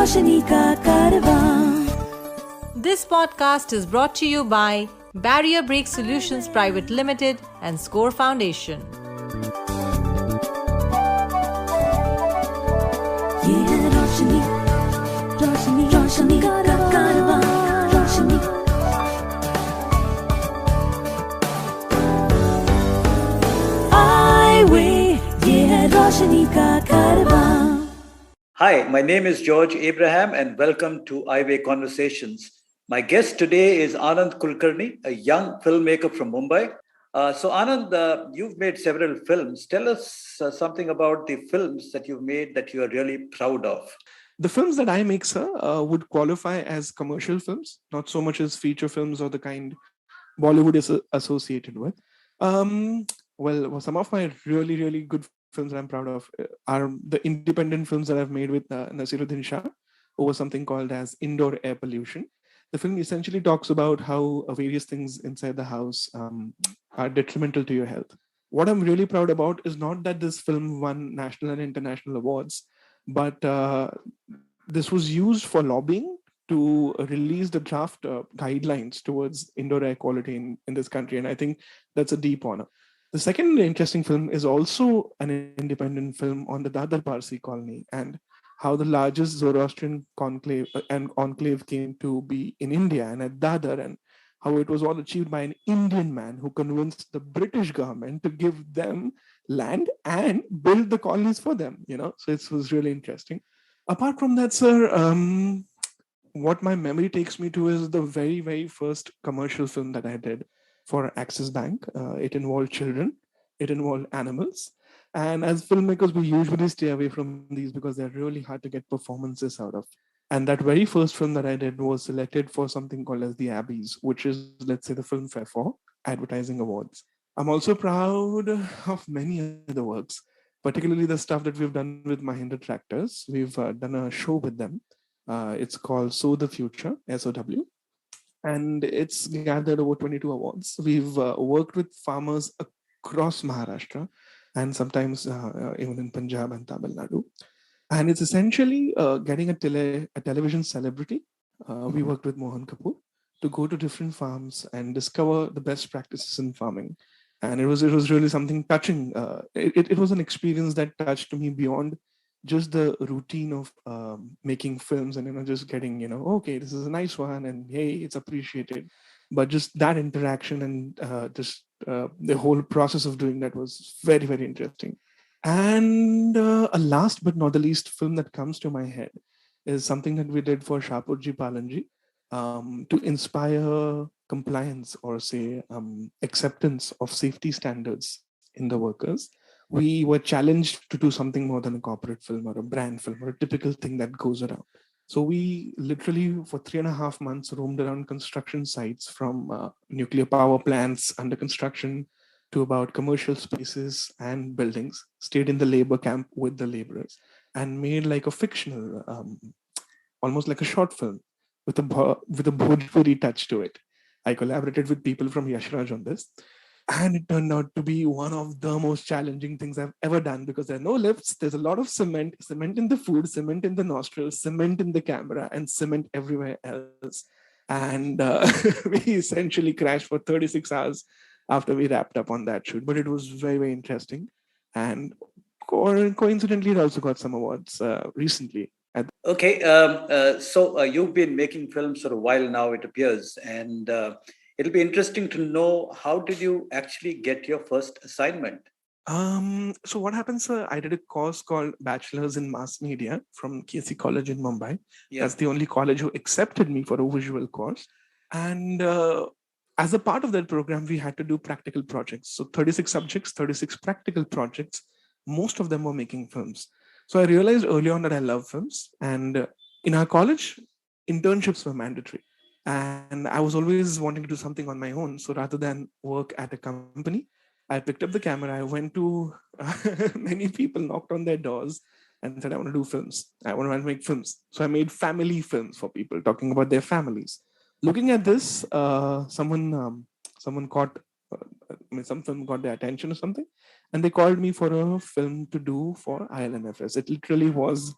रोशनी का कारवां। This podcast is brought to you by Barrier Break Solutions Private Limited and Score Foundation. ये है रोशनी, रोशनी, रोशनी का कारवां, रोशनी। Highway, ये है रोशनी का कारवां। Hi, my name is George Abraham and welcome to iWay Conversations. My guest today is Anand Kulkarni, a young filmmaker from Mumbai. So Anand, you've made several films. Tell us something about the films that you've made that you are really proud of. The films that I make, sir, would qualify as commercial films, not so much as feature films or the kind Bollywood is associated with. Well, some of my really, really good films that I'm proud of are the independent films that I've made with Nasiruddin Shah over something called as Indoor Air Pollution. The film essentially talks about how various things inside the house are detrimental to your health. What I'm really proud about is not that this film won national and international awards, but this was used for lobbying to release the draft guidelines towards indoor air quality in this country. And I think that's a deep honor. The second interesting film is also an independent film on the Dadar Parsi colony and how the largest Zoroastrian enclave came to be in India and at Dadar, and how it was all achieved by an Indian man who convinced the British government to give them land and build the colonies for them, So it was really interesting. Apart from that, sir, what my memory takes me to is the very, very first commercial film that I did for Axis Bank. It involved children, it involved animals. And as filmmakers, we usually stay away from these because they're really hard to get performances out of. And that very first film that I did was selected for something called as the Abbeys, which is, let's say, the Filmfare for Advertising Awards. I'm also proud of many other works, particularly the stuff that we've done with Mahindra Tractors. We've done a show with them. It's called Sow the Future, SOW. And it's gathered over 22 awards. We've worked with farmers across Maharashtra and sometimes even in Punjab and Tamil Nadu. And it's essentially getting a television celebrity. We worked with Mohan Kapoor to go to different farms and discover the best practices in farming. And it was really something touching. It was an experience that touched me beyond just the routine of making films and just getting okay, this is a nice one and hey, it's appreciated, but just that interaction and just the whole process of doing that was very, very interesting. And a last but not the least film that comes to my head is something that we did for Shapurji Palanji to inspire compliance or say acceptance of safety standards in the workers. We were challenged to do something more than a corporate film or a brand film or a typical thing that goes around. So we literally for 3.5 months roamed around construction sites from nuclear power plants under construction to about commercial spaces and buildings, stayed in the labor camp with the laborers and made like a fictional, almost like a short film with a Bhojpuri touch to it. I collaborated with people from Yashraj on this. And it turned out to be one of the most challenging things I've ever done because there are no lifts. There's a lot of cement in the food, cement in the nostrils, cement in the camera, and cement everywhere else. And we essentially crashed for 36 hours after we wrapped up on that shoot. But it was very, very interesting. And coincidentally, it also got some awards recently. Okay, so you've been making films for a while now, it appears, and it'll be interesting to know how did you actually get your first assignment? So what happens, sir? I did a course called Bachelor's in Mass Media from KC College in Mumbai. Yeah. That's the only college who accepted me for a visual course. And as a part of that program, we had to do practical projects. So 36 subjects, 36 practical projects. Most of them were making films. So I realized early on that I love films. And in our college, internships were mandatory. And I was always wanting to do something on my own. So rather than work at a company, I picked up the camera. I went to many people, knocked on their doors and said, I want to do films. I want to make films. So I made family films for people talking about their families. Looking at this, someone caught, some film got their attention or something. And they called me for a film to do for ILMFS. It literally was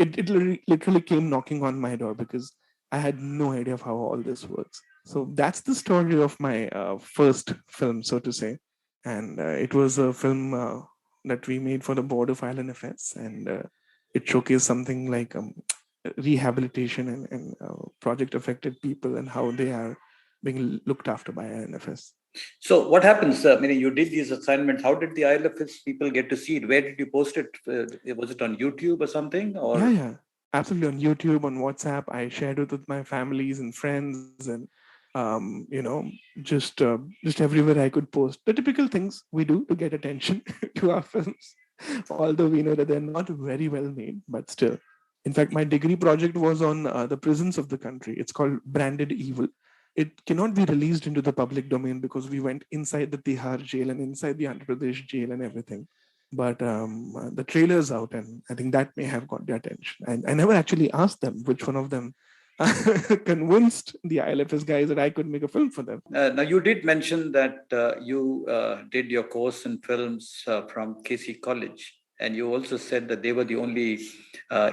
it literally came knocking on my door because I had no idea of how all this works. So that's the story of my first film, so to say. And it was a film that we made for the Board of Island Affairs, and it showcased something like rehabilitation and project affected people and how they are being looked after by INFS. So what happens? Meaning you did these assignments. How did the ILFS people get to see it? Where did you post it? Was it on YouTube or something? Or Yeah, absolutely. On YouTube, on WhatsApp, I shared it with my families and friends, and you know, just everywhere I could post the typical things we do to get attention to our films. Although we know that they're not very well made, but still. In fact, my degree project was on the prisons of the country. It's called Branded Evil. It cannot be released into the public domain because we went inside the Tihar jail and inside the Andhra Pradesh jail and everything. But the trailer's out, and I think that may have got their attention. And I never actually asked them which one of them convinced the ILFS guys that I could make a film for them. now you did mention that you did your course in films from KC College, and you also said that they were the only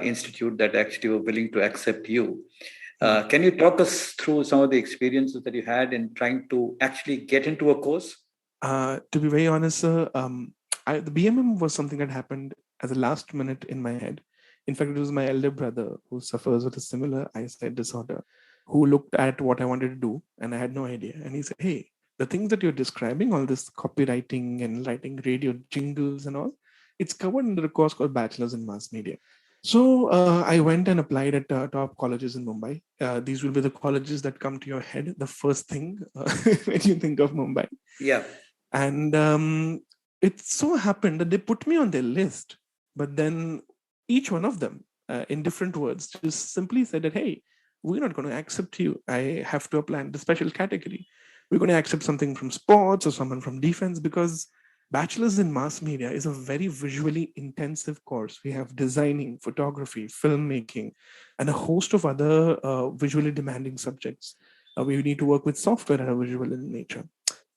institute that actually were willing to accept you. Can you talk us through some of the experiences that you had in trying to actually get into a course? To be very honest, sir, the BMM was something that happened as a last minute in my head. In fact, it was my elder brother who suffers with a similar eyesight disorder who looked at what I wanted to do, and I had no idea. And he said, "Hey, the things that you're describing, all this copywriting and writing radio jingles and all, it's covered under a course called Bachelor's in Mass Media." So I went and applied at top colleges in Mumbai. These will be the colleges that come to your head, the first thing when you think of Mumbai. Yeah. And it so happened that they put me on their list, but then each one of them, in different words, just simply said that, "Hey, we're not going to accept you. I have to apply in the special category. We're going to accept something from sports or someone from defense because Bachelor's in Mass Media is a very visually intensive course. We have designing, photography, filmmaking, and a host of other visually demanding subjects. We need to work with software that are visual in nature."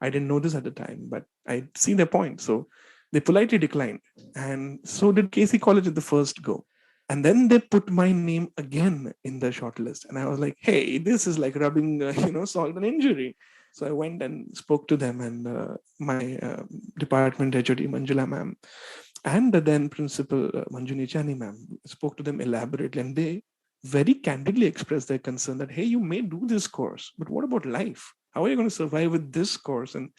I didn't know this at the time, but I'd seen their point. So they politely declined. And so did KC College at the first go. And then they put my name again in the shortlist. And I was like, "Hey, this is like rubbing, salt on injury." So I went and spoke to them, and my department HOD, Manjula ma'am, and the then principal, Manju Nichani ma'am, spoke to them elaborately. And they very candidly expressed their concern that, "Hey, you may do this course, but what about life? How are you going to survive with this course and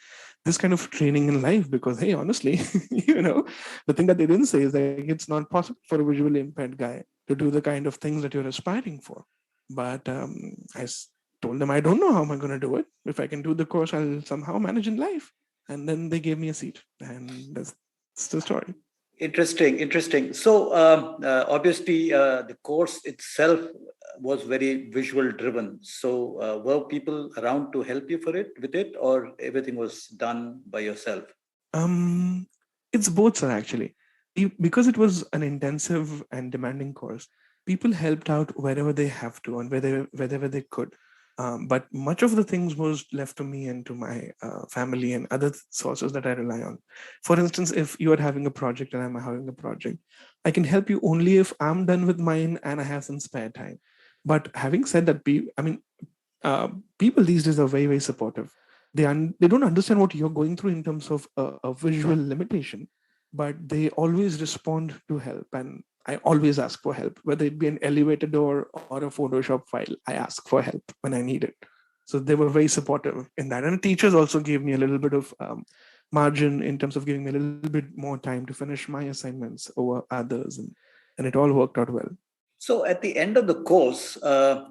this kind of training in life? Because, hey, honestly, the thing that they didn't say is that it's not possible for a visually impaired guy to do the kind of things that you're aspiring for." But I told them, "I don't know how am I going to do it. If I can do the course, I'll somehow manage in life." And then they gave me a seat, and that's the story. Interesting. So obviously the course itself was very visual driven. So were people around to help you with it, or everything was done by yourself? It's both, sir, actually. Because it was an intensive and demanding course, people helped out wherever they have to and wherever they could. But much of the things was left to me and to my family and other sources that I rely on. For instance, if you are having a project and I'm having a project, I can help you only if I'm done with mine and I have some spare time. But having said that, people these days are very, very supportive. They don't understand what you're going through in terms of a visual limitation, but they always respond to help. And I always ask for help, whether it be an elevator door or a Photoshop file. I ask for help when I need it. So they were very supportive in that. And teachers also gave me a little bit of margin in terms of giving me a little bit more time to finish my assignments over others. And it all worked out well. So at the end of the course,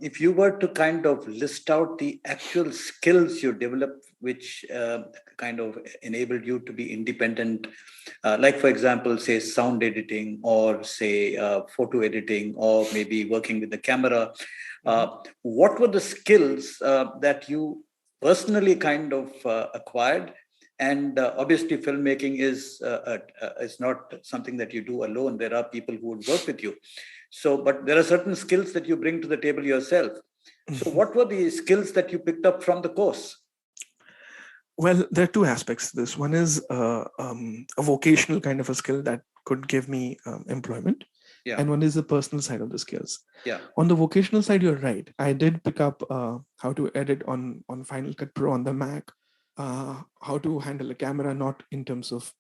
if you were to kind of list out the actual skills you developed, which kind of enabled you to be independent, like, for example, say sound editing or say photo editing or maybe working with the camera, what were the skills that you personally kind of acquired? And obviously, filmmaking is not something that you do alone. There are people who would work with you. So, but there are certain skills that you bring to the table yourself. So what were the skills that you picked up from the course? Well, there are two aspects to this. One is a vocational kind of a skill that could give me employment. Yeah. and one is the personal side of the skills. Yeah. On the vocational side, you're right. I did pick up how to edit on Final Cut Pro on the Mac, how to handle a camera, not in terms of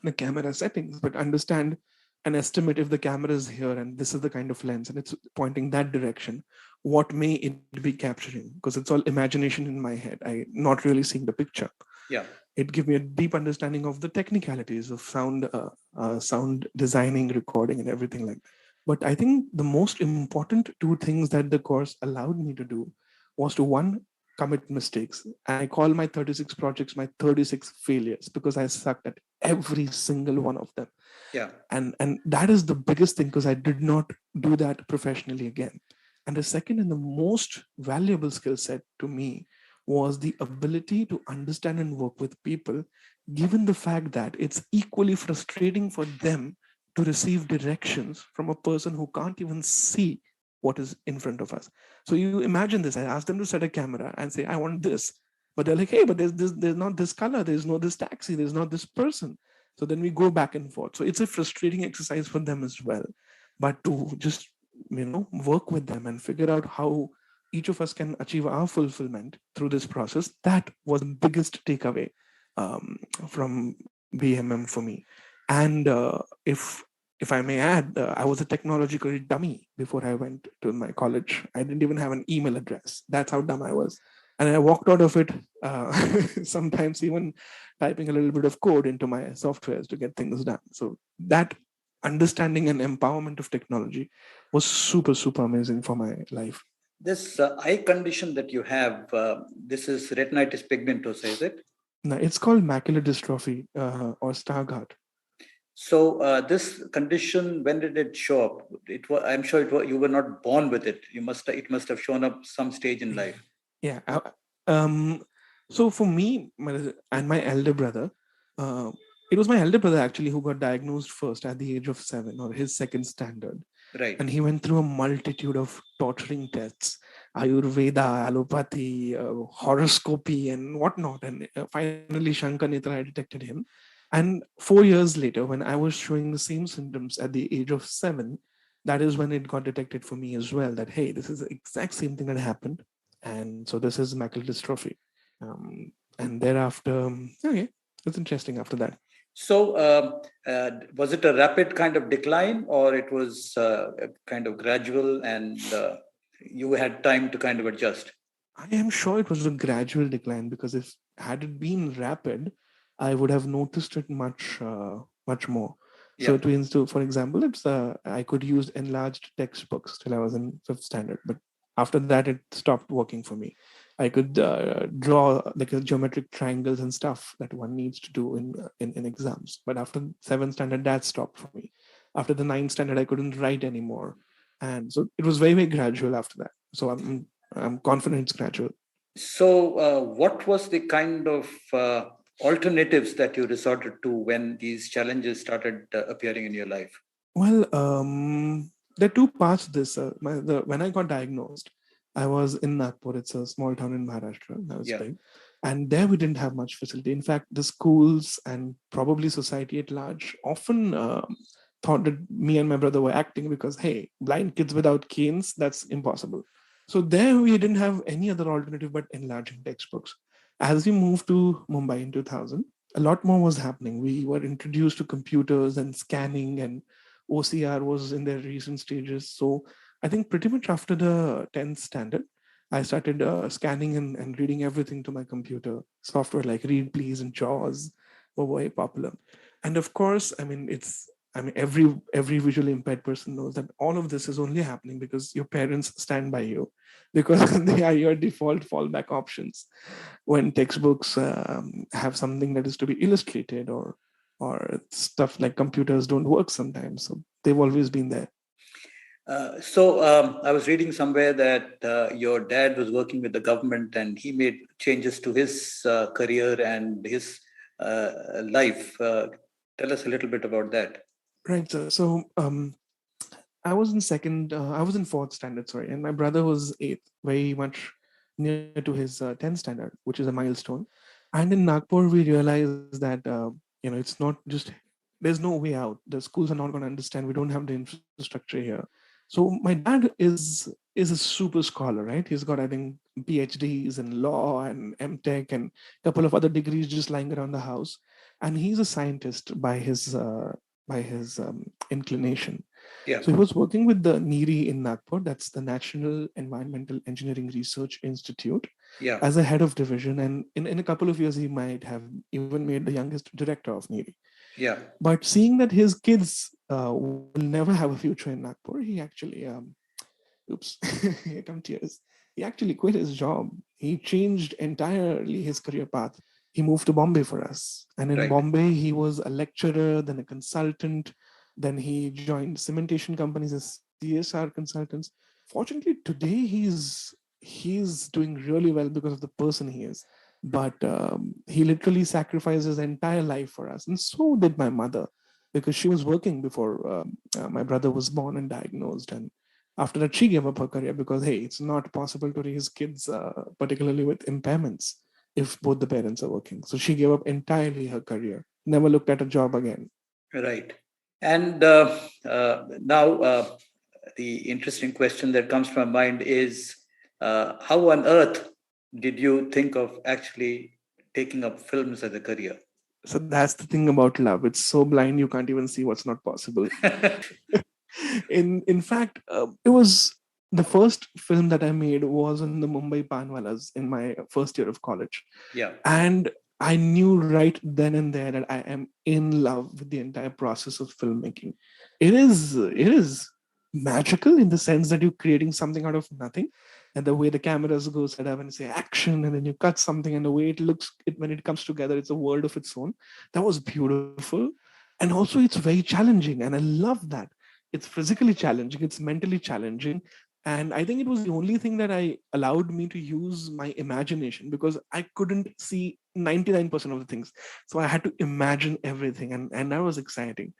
the camera settings, but understand and estimate if the camera is here and this is the kind of lens and it's pointing that direction. What may it be capturing? Because it's all imagination in my head. I not really seeing the picture. Yeah. It gave me a deep understanding of the technicalities of sound designing, recording, and everything like that. But I think the most important two things that the course allowed me to do was to, one, commit mistakes. I call my 36 projects my 36 failures because I sucked at every single one of them. Yeah. And that is the biggest thing, because I did not do that professionally again. And the second and the most valuable skill set to me was the ability to understand and work with people, given the fact that it's equally frustrating for them to receive directions from a person who can't even see what is in front of us. So you imagine this. I asked them to set a camera and say, I want this. But they're like, hey, but there's not this color, there's no this taxi, there's not this person. So then we go back and forth. So it's a frustrating exercise for them as well. But to just, work with them and figure out how each of us can achieve our fulfillment through this process, that was the biggest takeaway from BMM for me. And if I may add, I was a technological dummy before I went to my college. I didn't even have an email address. That's how dumb I was. And I walked out of it, sometimes even typing a little bit of code into my softwares to get things done. So that understanding and empowerment of technology was super, super amazing for my life. This eye condition that you have, this is retinitis pigmentosa, is it? No, it's called macular dystrophy or Stargardt. So this condition, when did it show up? I'm sure you were not born with it. It must have shown up some stage in life. Yeah. So for me and my elder brother, it was my elder brother actually who got diagnosed first at the age of 7, or his second standard. Right. And he went through a multitude of torturing tests, Ayurveda, allopathy, horoscopy, and whatnot. And finally, Shankar Netra had detected him. And 4 years later, when I was showing the same symptoms at the age of 7, that is when it got detected for me as well, that, hey, this is the exact same thing that happened. And so this is macular dystrophy. And thereafter, okay, it's interesting after that. So was it a rapid kind of decline, or it was kind of gradual and you had time to kind of adjust? I am sure it was a gradual decline, because if had it been rapid, I would have noticed it much more. So it means, for example, it's I could use enlarged textbooks till I was in 5th standard, but after that it stopped working for me. I could draw like geometric triangles and stuff that one needs to do in exams, but after 7th standard that stopped for me. After the 9th standard I couldn't write anymore, and so it was very, very gradual after that. So I'm confident it's gradual. So what was the kind of alternatives that you resorted to when these challenges started appearing in your life? Well, there are two parts to this. When I got diagnosed, I was in Nagpur. It's a small town in Maharashtra. That was big. And there we didn't have much facility. In fact, the schools and probably society at large often thought that me and my brother were acting because, hey, blind kids without canes, that's impossible. So there we didn't have any other alternative but enlarging textbooks. As we moved to Mumbai in 2000, a lot more was happening. We were introduced to computers and scanning, and OCR was in their recent stages. So I think pretty much after the 10th standard, I started scanning and reading everything to my computer. Software like Read Please and JAWS were very popular. And of course, every visually impaired person knows that all of this is only happening because your parents stand by you, because they are your default fallback options when textbooks have something that is to be illustrated, or stuff like computers don't work sometimes. So they've always been there. So I was reading somewhere that your dad was working with the government and he made changes to his career and his life. Tell us a little bit about that. Right. So I was in 4th standard, sorry, and my brother was 8th, very much near to his 10th standard, which is a milestone. And in Nagpur, we realized that it's not just there's no way out. The schools are not going to understand. We don't have the infrastructure here. So my dad is a super scholar, right? He's got, I think, PhDs in law and MTech and a couple of other degrees just lying around the house. And he's a scientist by his inclination. Yeah. So he was working with the NEERI in Nagpur, that's the National Environmental Engineering Research Institute, Yeah. as a head of division. And in a couple of years, he might have even made the youngest director of NEERI. Yeah. But seeing that his kids will never have a future in Nagpur, he actually, oops, here come tears. He actually quit his job. He changed entirely his career path. He moved to Bombay for us. And in Right. Bombay, he was a lecturer, then a consultant. Then he joined cementation companies as CSR consultants. Fortunately, today he's doing really well because of the person he is. But he literally sacrificed his entire life for us. And so did my mother, because she was working before my brother was born and diagnosed. And after that, she gave up her career because, hey, it's not possible to raise kids, particularly with impairments, if both the parents are working. So she gave up entirely her career, never looked at a job again. Right. And now the interesting question that comes to my mind is how on earth did you think of actually taking up films as a career? So that's the thing about love. It's so blind you can't even see what's not possible. In fact, it was the first film that I made was in the Mumbai Panwalas in my first year of college. Yeah. And I knew right then and there that I am in love with the entire process of filmmaking. It is magical in the sense that you're creating something out of nothing. And the way the cameras go set up and say action, and then you cut something, and the way it looks, when it comes together, it's a world of its own. That was beautiful. And also it's very challenging. And I love that. It's physically challenging, it's mentally challenging. And I think it was the only thing that I allowed me to use my imagination, because I couldn't see 99% of the things. So I had to imagine everything. And that was exciting.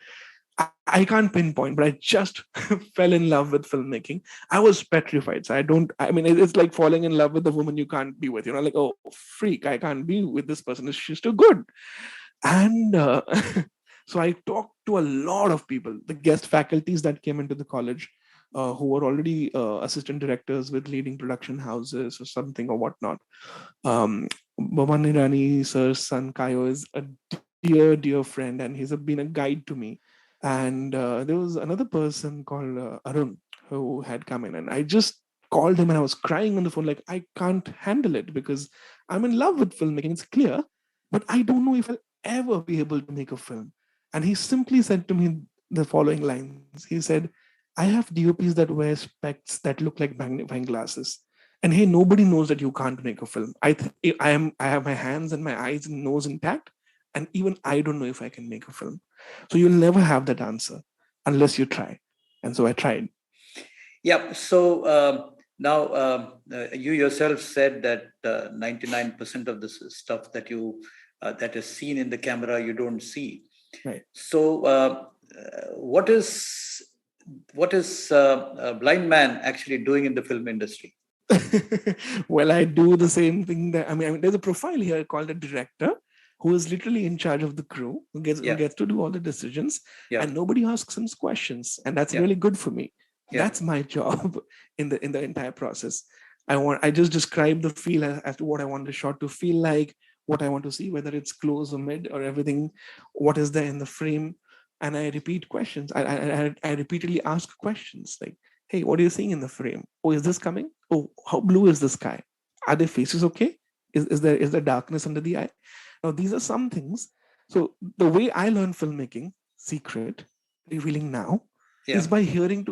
I can't pinpoint, but I just fell in love with filmmaking. I was petrified. So I mean, it's like falling in love with a woman you can't be with, like, oh, freak, I can't be with this person. She's too good. And so I talked to a lot of people, the guest faculties that came into the college, who were already assistant directors with leading production houses or something or whatnot. Bhavan Irani sir's son, Kayo, is a dear, dear friend, and he's been a guide to me. And there was another person called Arun who had come in, and I just called him and I was crying on the phone, like, I can't handle it because I'm in love with filmmaking. It's clear, but I don't know if I'll ever be able to make a film. And he simply said to me the following lines. He said, I have DOPs that wear specs that look like magnifying glasses. And hey, nobody knows that you can't make a film. I have my hands and my eyes and nose intact, and even I don't know if I can make a film. So you'll never have that answer unless you try. And so I tried. Yeah. So now you yourself said that 99% of this stuff that that is seen in the camera, you don't see. Right. So what is a blind man actually doing in the film industry? Well, I do the same thing I mean, there's a profile here called a director who is literally in charge of the crew, who gets to do all the decisions, and nobody asks him questions. And that's really good for me. Yeah. That's my job in the entire process. I just describe the feel as to what I want the shot to feel like, what I want to see, whether it's close or mid or everything, what is there in the frame. And I repeat questions. I repeatedly ask questions like, hey, what are you seeing in the frame? Oh, is this coming? Oh, how blue is the sky? Are their faces okay? Is there darkness under the eye? Now, these are some things. So the way I learn filmmaking, secret, revealing now, is by hearing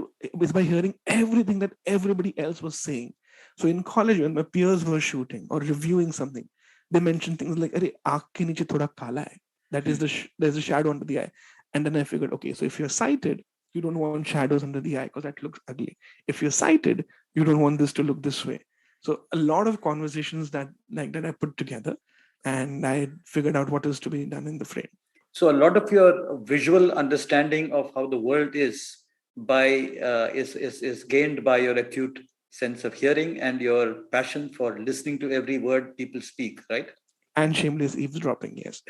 everything that everybody else was saying. So in college, when my peers were shooting or reviewing something, they mentioned things like, "Arey, aankh ke niche thoda kala hai." That is there's a shadow under the eye. And then I figured, okay, so if you're sighted, you don't want shadows under the eye because that looks ugly. If you're sighted, you don't want this to look this way. So a lot of conversations that I put together, and I figured out what is to be done in the frame. So a lot of your visual understanding of how the world is gained by your acute sense of hearing and your passion for listening to every word people speak, right? And shameless eavesdropping, yes.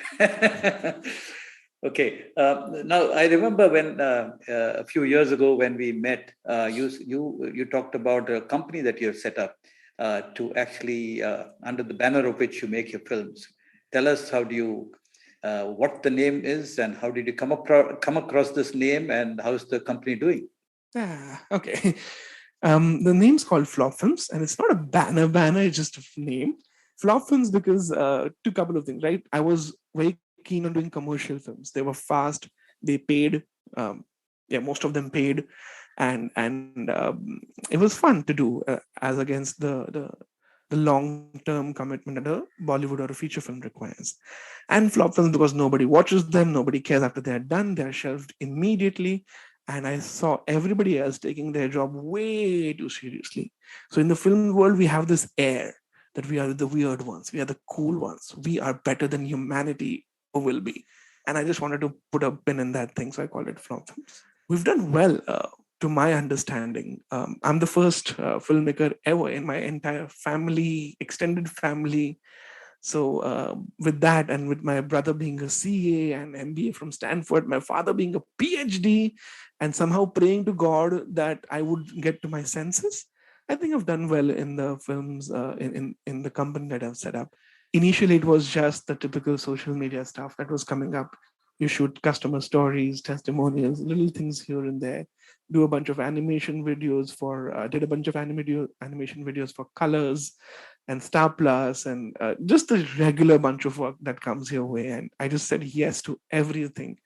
Okay. Now I remember when a few years ago when we met, you talked about a company that you have set up to actually under the banner of which you make your films. Tell us how do you what the name is and how did you come across this name and how's the company doing? Okay. The name's called Flop Films, and it's not a banner, it's just a name. Flop Films because two couple of things, right? I was very keen on doing commercial films. They were fast, they paid, yeah, most of them paid, and it was fun to do as against the long-term commitment that a Bollywood or a feature film requires. And flop films because nobody watches them, nobody cares after they're done, they're shelved immediately. And I saw everybody else taking their job way too seriously. So in the film world, we have this air that we are the weird ones, we are the cool ones, we are better than humanity will be. And I just wanted to put a pin in that thing, so I called it flop films. We've done well. To my understanding, I'm the first filmmaker ever in my entire family, extended family. So with that, and with my brother being a CA and MBA from Stanford, my father being a PhD, and somehow praying to God that I would get to my senses, I think I've done well in the films in the company that I've set up. Initially, it was just the typical social media stuff that was coming up. You shoot customer stories, testimonials, little things here and there. Do a bunch of animation videos for did a bunch of animation videos for Colors and Star Plus, and just the regular bunch of work that comes your way. And I just said yes to everything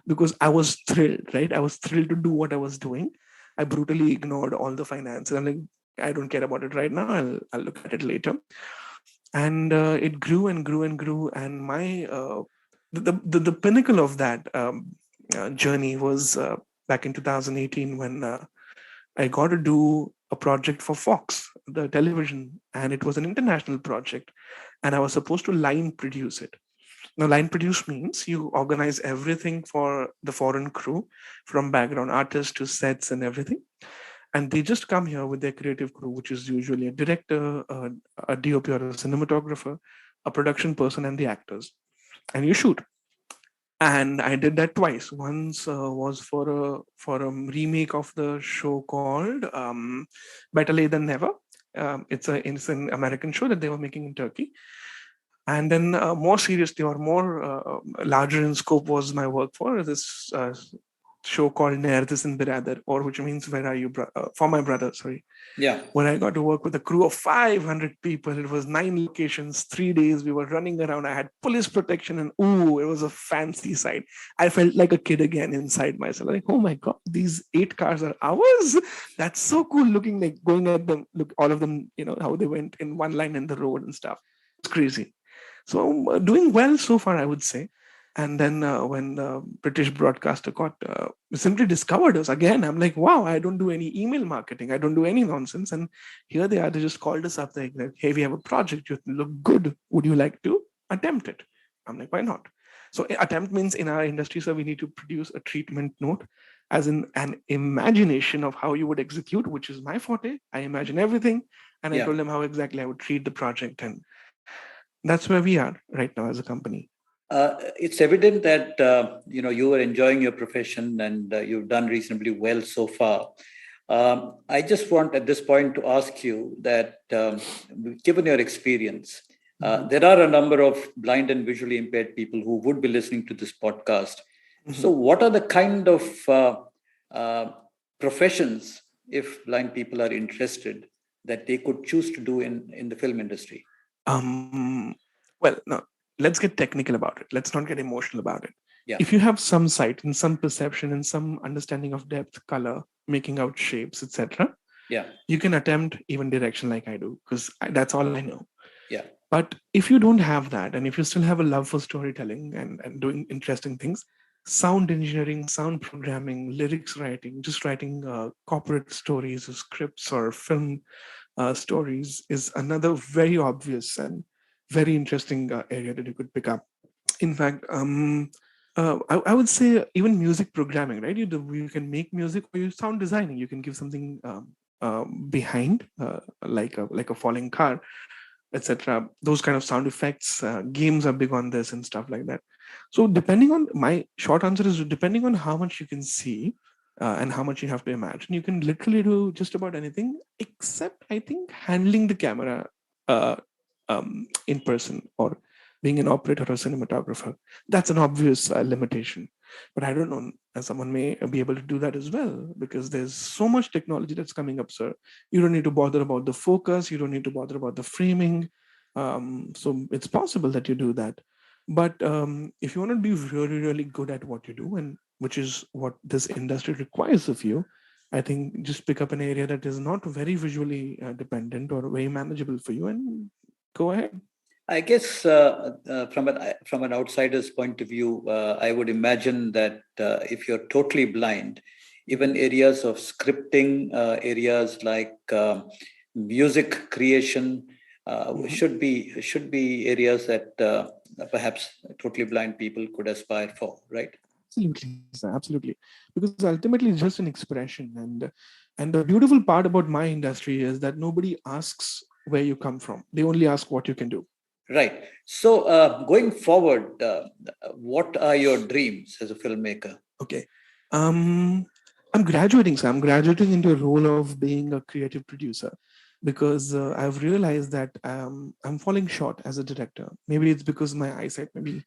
because I was thrilled, right? I was thrilled to do what I was doing. I brutally ignored all the finances. I'm like, I don't care about it right now. I'll look at it later. And it grew and grew and grew. And my the pinnacle of that journey was back in 2018 when I got to do a project for Fox, the television, and it was an international project, and I was supposed to line produce it. Now, line produce means you organize everything for the foreign crew, from background artists to sets and everything, and they just come here with their creative crew, which is usually a director, a DOP or a cinematographer, a production person, and the actors, and you shoot. And I did that twice. Once was for a remake of the show called Better Late Than Never. It's an American show that they were making in Turkey. And then more seriously or more larger in scope was my work for this show called Nerdisin Biradar, or which means where are you, for my brother, sorry. Yeah. Where I got to work with a crew of 500 people. It was 9 locations, 3 days. We were running around. I had police protection, and it was a fancy sight. I felt like a kid again inside myself. Like, oh my God, these 8 cars are ours. That's so cool looking, like going at them, look, all of them, how they went in one line in the road and stuff. It's crazy. So doing well so far, I would say. And then when the British broadcaster simply discovered us again, I'm like, wow, I don't do any email marketing. I don't do any nonsense. And here they are. They just called us up. They're like, hey, we have a project. You look good. Would you like to attempt it? I'm like, why not? So attempt means in our industry, so we need to produce a treatment note, as in an imagination of how you would execute, which is my forte. I imagine everything. And I told them how exactly I would treat the project. And that's where we are right now as a company. It's evident that you are enjoying your profession and you've done reasonably well so far. I just want at this point to ask you that, given your experience, there are a number of blind and visually impaired people who would be listening to this podcast. Mm-hmm. So, what are the kind of professions, if blind people are interested, that they could choose to do in the film industry? Well, no. Let's get technical about it. Let's not get emotional about it. Yeah. If you have some sight and some perception and some understanding of depth, color, making out shapes, etc., you can attempt even direction like I do, because that's all I know. Yeah. But if you don't have that, and if you still have a love for storytelling and doing interesting things, sound engineering, sound programming, lyrics writing, just writing corporate stories or scripts or film stories is another very obvious and very interesting area that you could pick up. In fact, I would say even music programming, right? You can make music, or you sound designing. You can give something behind, like a falling car, etc. Those kind of sound effects. Games are big on this and stuff like that. So depending on, my short answer is, depending on how much you can see and how much you have to imagine, you can literally do just about anything, except I think handling the camera in person, or being an operator or cinematographer. That's an obvious limitation. But I don't know, someone may be able to do that as well, because there's so much technology that's coming up, sir. You don't need to bother about the focus. You don't need to bother about the framing. So it's possible that you do that. But if you want to be really, really good at what you do, and which is what this industry requires of you, I think just pick up an area that is not very visually dependent or very manageable for you, and go ahead. I guess from an outsider's point of view, I would imagine that if you're totally blind, even areas of scripting, areas like music creation, should be areas that perhaps totally blind people could aspire for, right? Absolutely, sir, absolutely. Because ultimately it's just an expression. And the beautiful part about my industry is that nobody asks where you come from. They only ask what you can do. Right. So going forward, what are your dreams as a filmmaker? Okay. I'm graduating, sir. I'm graduating into a role of being a creative producer, because I've realized that I'm falling short as a director. Maybe it's because my eyesight may be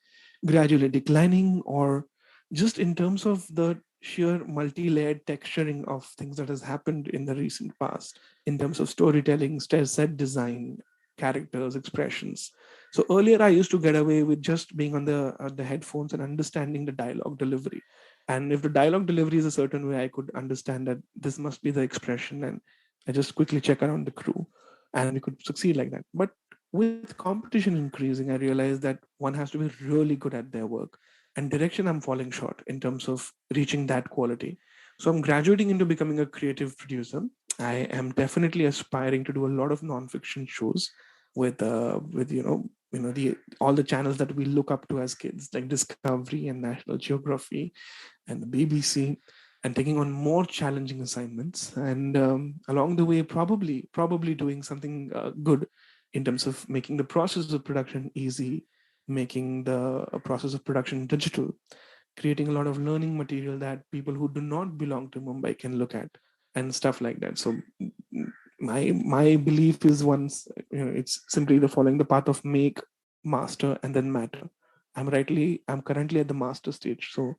gradually declining, or just in terms of the sheer multi-layered texturing of things that has happened in the recent past, in terms of storytelling, set design, characters, expressions. So earlier I used to get away with just being on the headphones and understanding the dialogue delivery. And if the dialogue delivery is a certain way, I could understand that this must be the expression, and I just quickly check around the crew, and we could succeed like that. But with competition increasing, I realized that one has to be really good at their work. And direction, I'm falling short in terms of reaching that quality. So I'm graduating into becoming a creative producer. I am definitely aspiring to do a lot of nonfiction shows with all the channels that we look up to as kids, like Discovery and National Geography and the BBC, and taking on more challenging assignments. And along the way, probably doing something good in terms of making the process of production easy, making the process of production digital, creating a lot of learning material that people who do not belong to Mumbai can look at, and stuff like that. So my belief is, once it's simply the following the path of make, master, and then matter. I'm currently at the master stage, so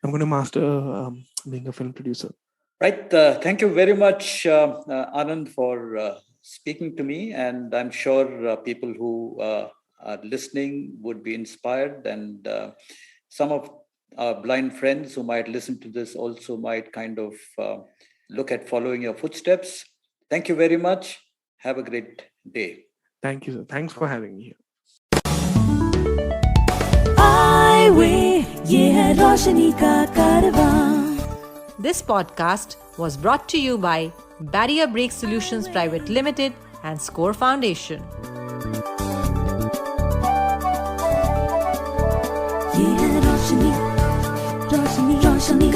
I'm going to master being a film producer. Right. Thank you very much, Anand, for speaking to me. And I'm sure people who are listening would be inspired. And some of our blind friends who might listen to this also might kind of look at following your footsteps. Thank you very much. Have a great day. Thank you, sir. Thanks for having me here. This podcast was brought to you by Barrier Break Solutions Private Limited and Score Foundation. Roshni